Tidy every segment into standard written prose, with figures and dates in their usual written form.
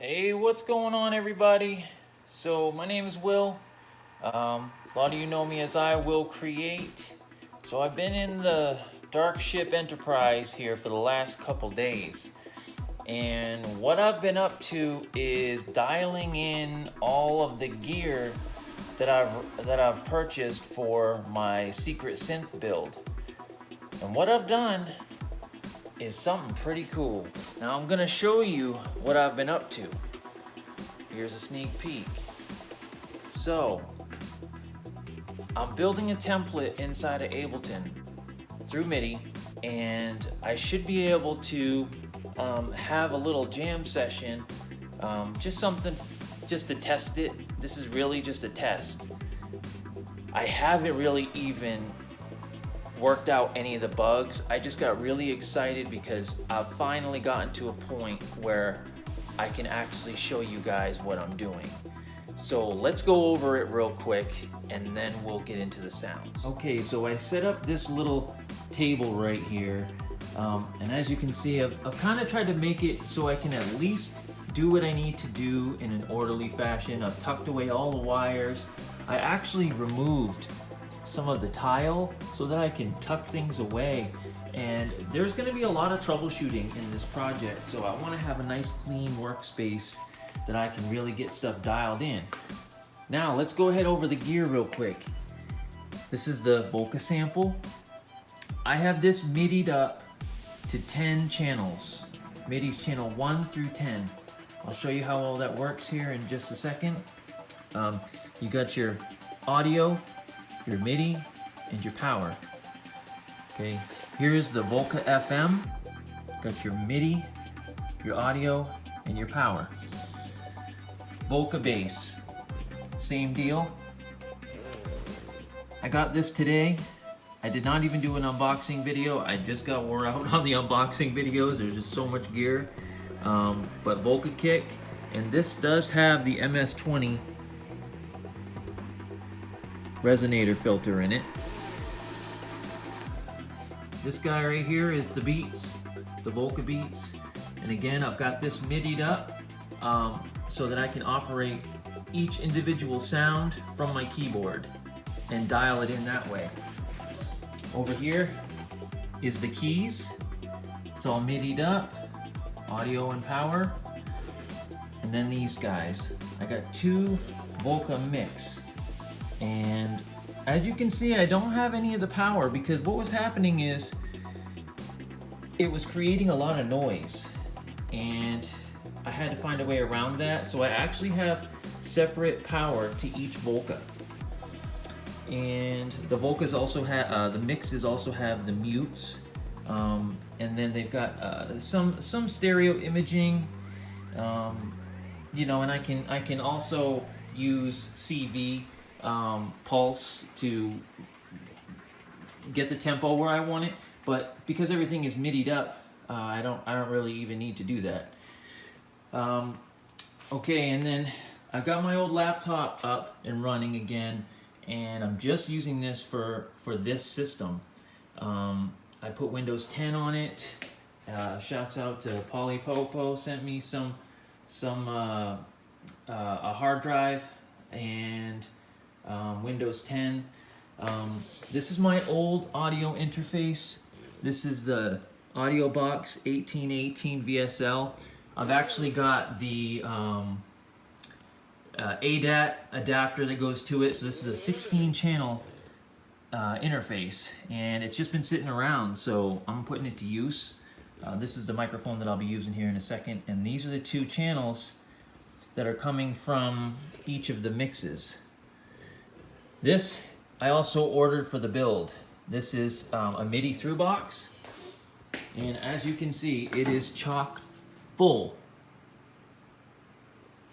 Hey, what's going on, everybody? So my name is Will. A lot of you know me as I Will Create. So I've been in the DarkShipEnterprize here for the last couple days, and what I've been up to is dialing in all of the gear that I've purchased for my secret synth build. And what I've done is something pretty cool. Now I'm gonna show you what I've been up to. Here's a sneak peek. So, I'm building a template inside of Ableton through MIDI, and I should be able to have a little jam session, just to test it. This is really just a test. I haven't really even worked out any of the bugs. I just got really excited because I've finally gotten to a point where I can actually show you guys what I'm doing. So let's go over it real quick and then we'll get into the sounds. Okay, so I set up this little table right here, and as you can see, I've kind of tried to make it so I can at least do what I need to do in an orderly fashion. I've tucked away all the wires. I actually removed some of the tile so that I can tuck things away, and there's going to be a lot of troubleshooting in this project, so I want to have a nice clean workspace that I can really get stuff dialed in. Now let's go ahead over the gear real quick. This is the VOLCA sample. I have this MIDI'd up to 10 channels. MIDI's channel 1 through 10. I'll show you how all that works here in just a second. You got your audio, your MIDI, and your power. Okay, here's the VOLCA FM. Got your MIDI, your audio, and your power. VOLCA bass, same deal. I got this today. I did not even do an unboxing video. I just got wore out on the unboxing videos. There's just so much gear. But VOLCA kick, and this does have the MS-20 resonator filter in it. This guy right here is the Beats, the VOLCA Beats, and again I've got this MIDI'd up so that I can operate each individual sound from my keyboard and dial it in that way. Over here is the keys. It's all MIDI'd up, audio and power, and then these guys. I got two VOLCA mix. And as you can see, I don't have any of the power because what was happening is it was creating a lot of noise, and I had to find a way around that. So I actually have separate power to each VOLCA. And the VOLCAs also have, the mixes also have the mutes, and then they've got some stereo imaging, you know, and I can also use CV pulse to get the tempo where I want it, but because everything is MIDI'd up, I don't really even need to do that. Okay, and then I've got my old laptop up and running again, and I'm just using this for this system. I put Windows 10 on it. Shouts out to Polypopo, sent me a hard drive and Windows 10. This is my old audio interface. This is the Audio Box 1818 VSL. I've actually got the ADAT adapter that goes to it. So this is a 16 channel interface, and it's just been sitting around, so I'm putting it to use. This is the microphone that I'll be using here in a second, and these are the two channels that are coming from each of the mixes. This I also ordered for the build. This is a MIDI through box, and as you can see, it is chock full.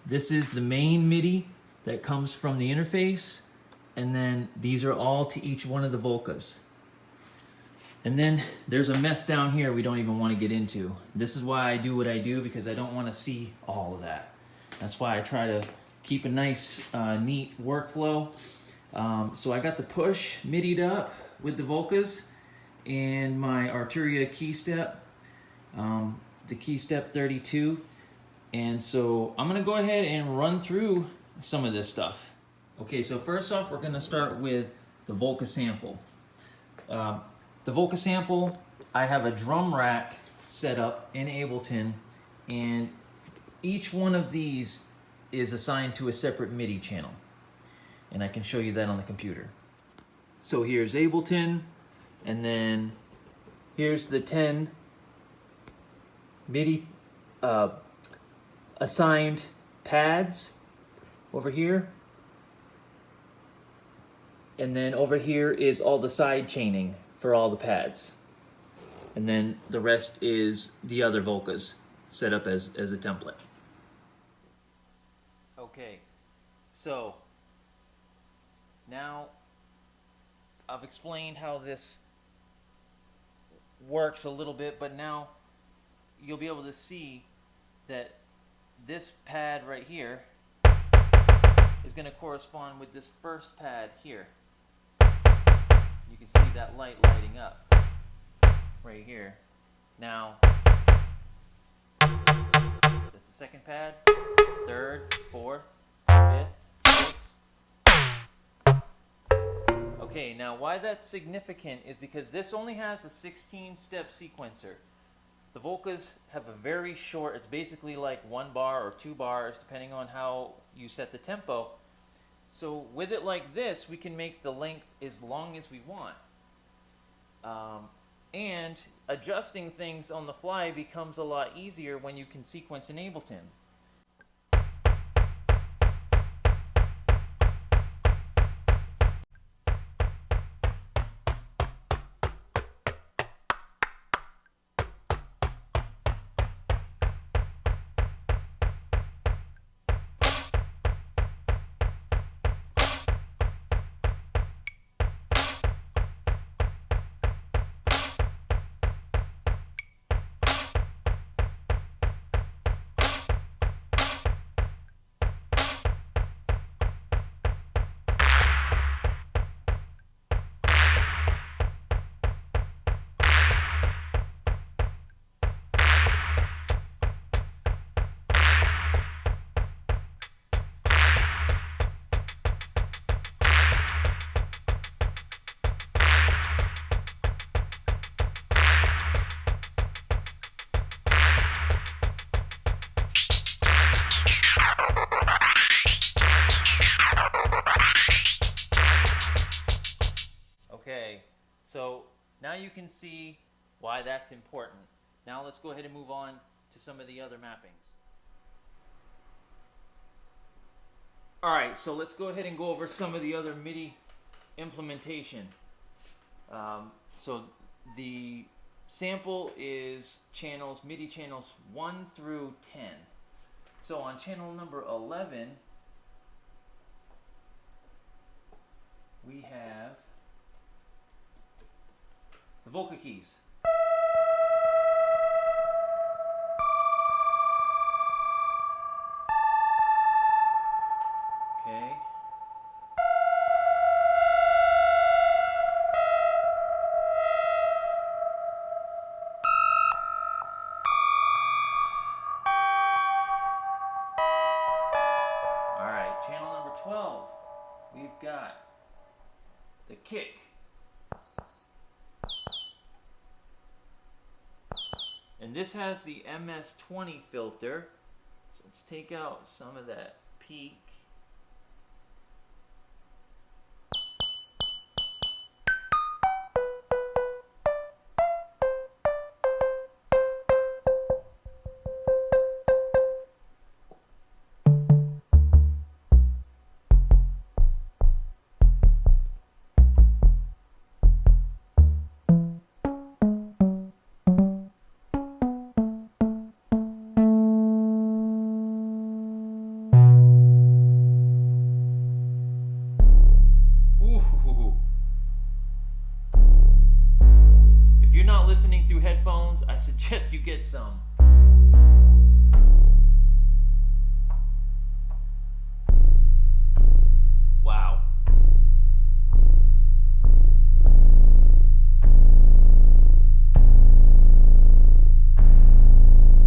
This is the main MIDI that comes from the interface, and then these are all to each one of the VOLCAs. And then there's a mess down here we don't even want to get into. This is why I do what I do, because I don't want to see all of that. That's why I try to keep a nice, neat workflow. So I got the push MIDI'd up with the VOLCAs and my Arturia key step, the key step 32. And so I'm gonna go ahead and run through some of this stuff. Okay, so first off, we're gonna start with the VOLCA sample. The VOLCA sample, I have a drum rack set up in Ableton, and each one of these is assigned to a separate MIDI channel. And I can show you that on the computer. So here's Ableton, and then here's the 10 MIDI assigned pads over here. And then over here is all the side chaining for all the pads. And then the rest is the other VOLCAs set up as a template. Okay, so now I've explained how this works a little bit, but now you'll be able to see that this pad right here is going to correspond with this first pad here. You can see that light lighting up right here. Now, that's the second pad, third, fourth, fifth, sixth. Okay, now why that's significant is because this only has a 16-step sequencer. The VOLCAs have a very short, it's basically like 1 bar or 2 bars, depending on how you set the tempo. So with it like this, we can make the length as long as we want. And adjusting things on the fly becomes a lot easier when you can sequence in Ableton. So now you can see why that's important. Now let's go ahead and move on to some of the other mappings. Alright, so let's go ahead and go over some of the other MIDI implementation. So the sample is MIDI channels 1 through 10. So on channel number 11, we have the VOLCA keys. Okay. All right, channel number 12, we've got the kick. And this has the MS-20 filter, so let's take out some of that peak. Listening through headphones, I suggest you get some. Wow.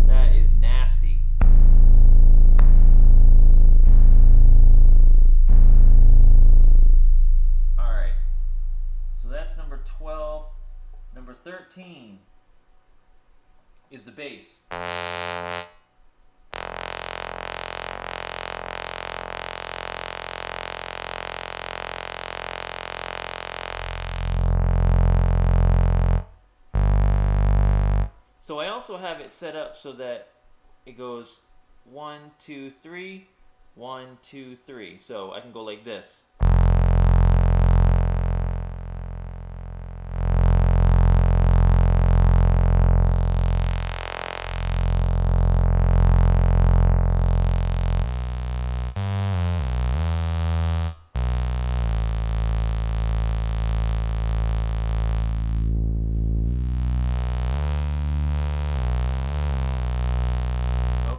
That is nasty. bass. So I also have it set up so that it goes 1, 2, 3, 1, 2, 3. So I can go like this.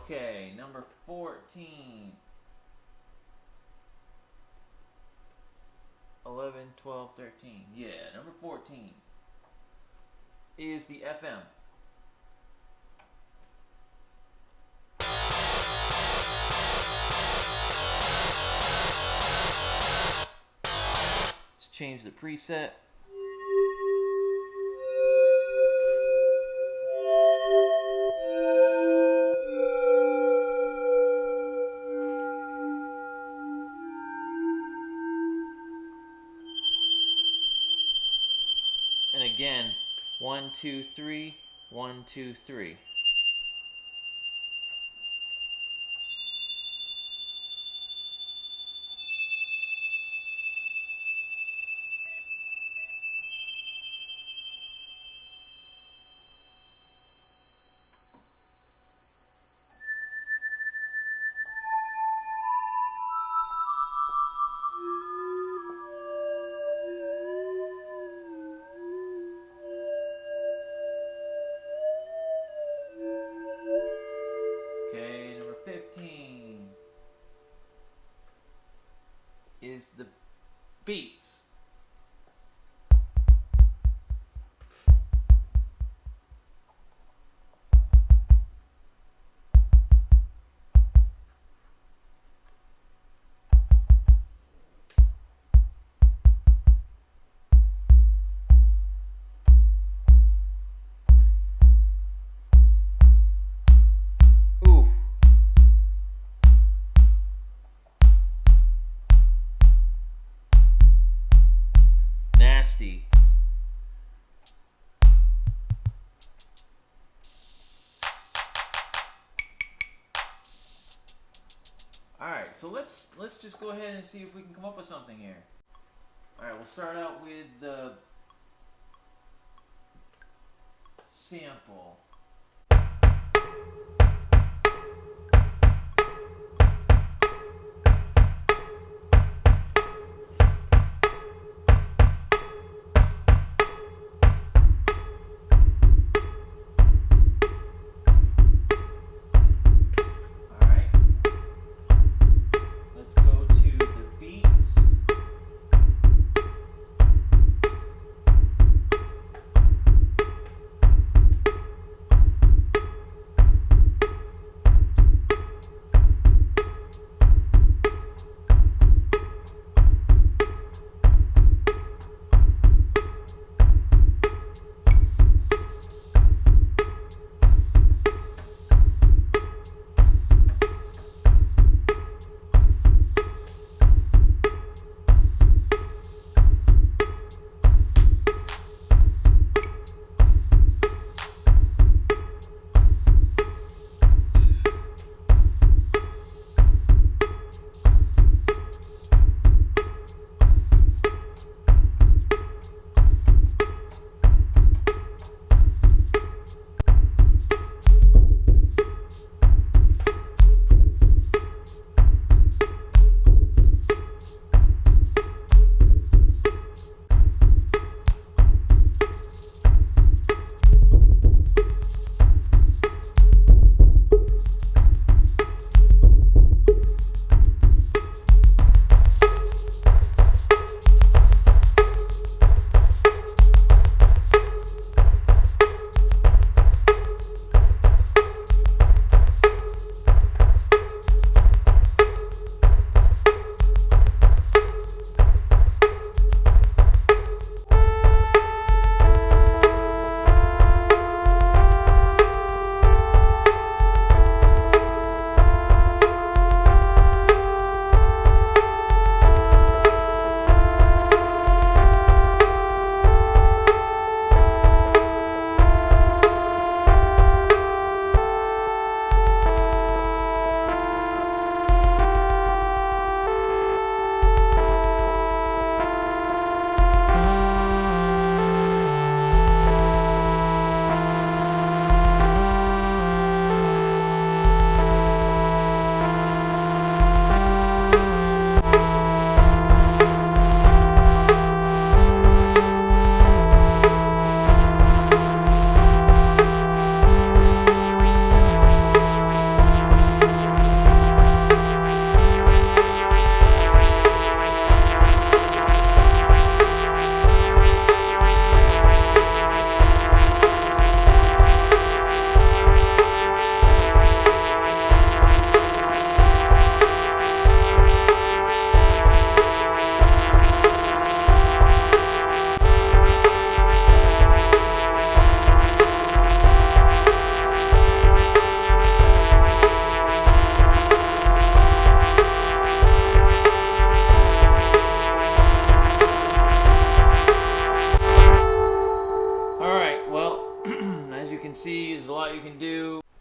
Okay, number 14. 11, 12, 13. Yeah, number 14 is the FM. Let's change the preset. And again, 1, 2, 3, 1, 2, 3. Okay, number 15 is the beats. Ooh. Nasty. Alright, so let's just go ahead and see if we can come up with something here. Alright, we'll start out with the sample.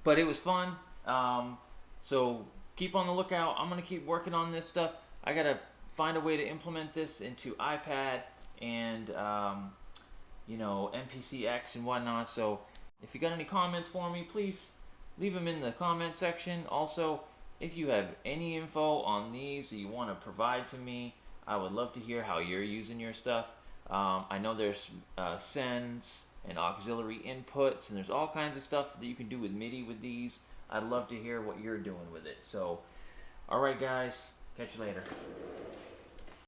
But it was fun. So keep on the lookout. I'm gonna keep working on this stuff. I gotta find a way to implement this into iPad and you know, MPCX and whatnot. So if you got any comments for me, please leave them in the comment section. Also, if you have any info on these that you want to provide to me, I would love to hear how you're using your stuff. I know there's sends and auxiliary inputs, and there's all kinds of stuff that you can do with MIDI with these. I'd love to hear what you're doing with it. So, alright guys, catch you later.